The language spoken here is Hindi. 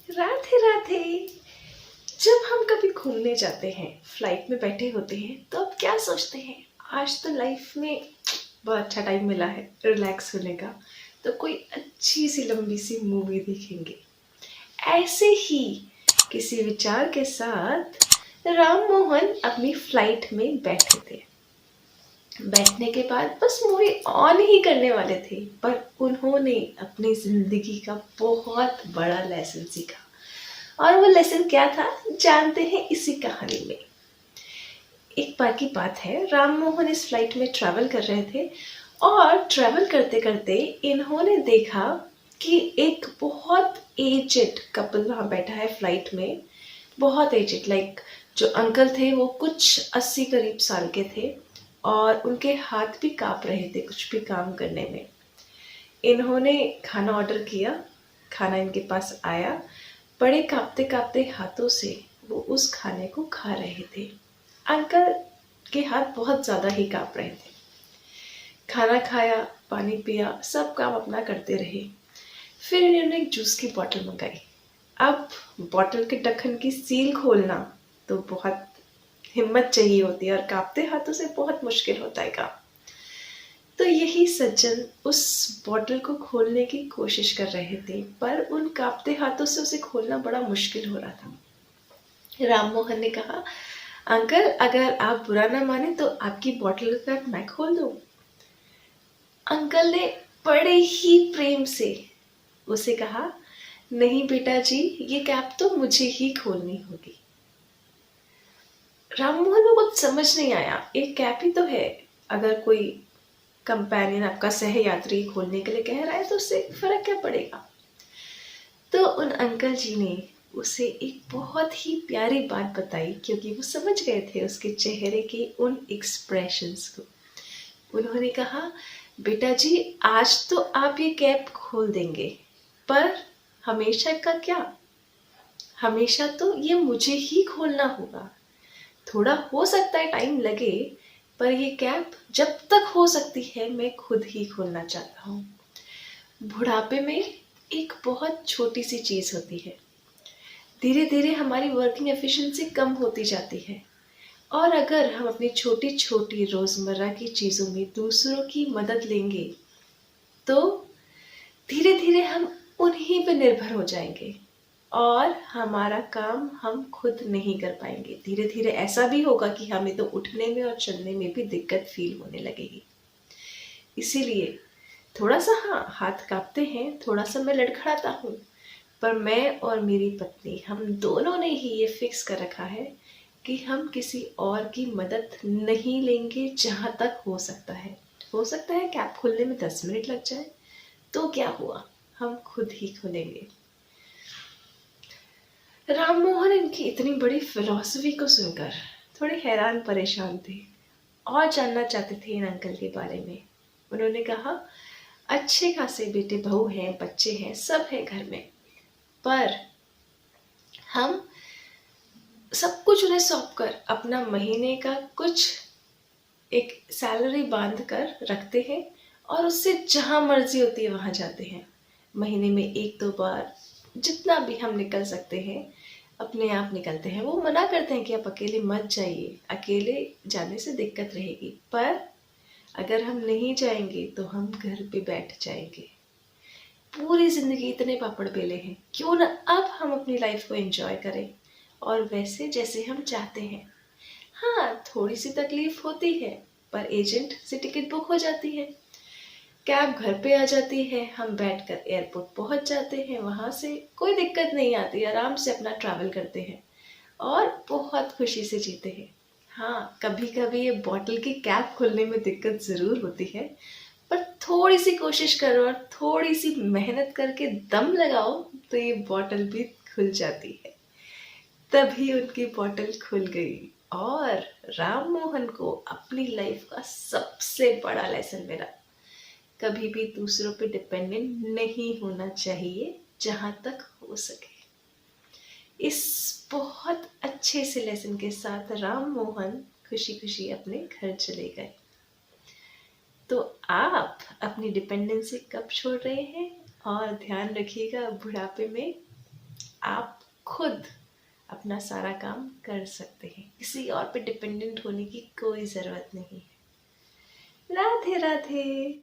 राधे राधे। जब हम कभी घूमने जाते हैं, फ्लाइट में बैठे होते हैं, तो अब क्या सोचते हैं, आज तो लाइफ में बहुत अच्छा टाइम मिला है रिलैक्स होने का, तो कोई अच्छी सी लंबी सी मूवी देखेंगे। ऐसे ही किसी विचार के साथ राम मोहन अपनी फ्लाइट में बैठे थे। बैठने के बाद बस मूवी ऑन ही करने वाले थे, पर उन्होंने अपनी जिंदगी का बहुत बड़ा लेसन सीखा। और वो लेसन क्या था, जानते हैं इसी कहानी में। एक बार की बात है, राम मोहन इस फ्लाइट में ट्रैवल कर रहे थे और ट्रैवल करते करते इन्होंने देखा कि एक बहुत एजेड कपल वहाँ बैठा है फ्लाइट में। बहुत एजेड, लाइक जो अंकल थे वो कुछ 80 करीब साल के थे और उनके हाथ भी कांप रहे थे कुछ भी काम करने में। इन्होंने खाना ऑर्डर किया, खाना इनके पास आया। बड़े कांपते कांपते हाथों से वो उस खाने को खा रहे थे। अंकल के हाथ बहुत ज़्यादा ही कांप रहे थे। खाना खाया, पानी पिया, सब काम अपना करते रहे। फिर इन्होंने एक जूस की बोतल मंगाई। अब बोतल के ढक्कन की सील खोलना तो बहुत हिम्मत चाहिए होती है और कांपते हाथों से बहुत मुश्किल होता है काम। तो यही सज्जन उस बोतल को खोलने की कोशिश कर रहे थे, पर उन कांपते हाथों से उसे खोलना बड़ा मुश्किल हो रहा था। राम मोहन ने कहा, अंकल अगर आप बुरा ना माने तो आपकी बोतल का मैं खोल दूं। अंकल ने बड़े ही प्रेम से उसे कहा, नहीं बेटा जी, ये कैप तो मुझे ही खोलनी होगी। राममोहन को कुछ समझ नहीं आया, एक कैप ही तो है, अगर कोई कंपेनियन आपका सह यात्री खोलने के लिए कह रहा है तो उससे फर्क क्या पड़ेगा। तो उन अंकल जी ने उसे एक बहुत ही प्यारी बात बताई, क्योंकि वो समझ गए थे उसके चेहरे के उन एक्सप्रेशंस को। उन्होंने कहा, बेटा जी आज तो आप ये कैप खोल देंगे, पर हमेशा का क्या, हमेशा तो ये मुझे ही खोलना होगा। थोड़ा हो सकता है टाइम लगे, पर ये कैप जब तक हो सकती है मैं खुद ही खोलना चाहता हूँ। बुढ़ापे में एक बहुत छोटी सी चीज होती है, धीरे धीरे हमारी वर्किंग एफिशिएंसी कम होती जाती है, और अगर हम अपनी छोटी छोटी रोजमर्रा की चीजों में दूसरों की मदद लेंगे तो धीरे धीरे हम उन्हीं पे निर्भर हो जाएंगे और हमारा काम हम खुद नहीं कर पाएंगे। धीरे धीरे ऐसा भी होगा कि हमें तो उठने में और चलने में भी दिक्कत फील होने लगेगी। इसीलिए थोड़ा सा, हाँ हाथ कांपते हैं, थोड़ा सा मैं लड़खड़ाता हूँ, पर मैं और मेरी पत्नी हम दोनों ने ही ये फिक्स कर रखा है कि हम किसी और की मदद नहीं लेंगे जहाँ तक हो सकता है। हो सकता है कैप खोलने में 10 मिनट लग जाए, तो क्या हुआ, हम खुद ही खोलेंगे। राममोहन इनकी इतनी बड़ी फिलॉसफी को सुनकर थोड़े हैरान परेशान थे और जानना चाहते थे इन अंकल के बारे में। उन्होंने कहा, अच्छे खासे बेटे बहू हैं, बच्चे हैं, सब है घर में, पर हम सब कुछ उन्हें सौंप कर अपना महीने का कुछ एक सैलरी बांध कर रखते हैं और उससे जहाँ मर्जी होती है वहाँ जाते हैं। महीने में एक दो बार जितना भी हम निकल सकते हैं अपने आप निकलते हैं। वो मना करते हैं कि आप अकेले मत जाइए, अकेले जाने से दिक्कत रहेगी, पर अगर हम नहीं जाएंगे तो हम घर पे बैठ जाएंगे। पूरी जिंदगी इतने पापड़ बेले हैं, क्यों ना अब हम अपनी लाइफ को एंजॉय करें और वैसे जैसे हम चाहते हैं। हाँ थोड़ी सी तकलीफ होती है, पर एजेंट से टिकट बुक हो जाती है, कैब घर पे आ जाती है, हम बैठकर एयरपोर्ट पहुंच जाते हैं, वहां से कोई दिक्कत नहीं आती, आराम से अपना ट्रैवल करते हैं और बहुत खुशी से जीते हैं। हाँ कभी कभी ये बॉटल की कैप खोलने में दिक्कत जरूर होती है, पर थोड़ी सी कोशिश करो और थोड़ी सी मेहनत करके दम लगाओ तो ये बॉटल भी खुल जाती है। तभी उनकी बॉटल खुल गई और राम मोहन को अपनी लाइफ का सबसे बड़ा लेसन मिला, कभी भी दूसरों पे डिपेंडेंट नहीं होना चाहिए जहां तक हो सके। इस बहुत अच्छे से लेसन के साथ राम मोहन खुशी खुशी अपने घर चले गए। तो आप अपनी डिपेंडेंसी कब छोड़ रहे हैं, और ध्यान रखिएगा बुढ़ापे में आप खुद अपना सारा काम कर सकते हैं, किसी और पे डिपेंडेंट होने की कोई ज़रूरत नहीं है। राधे राधे।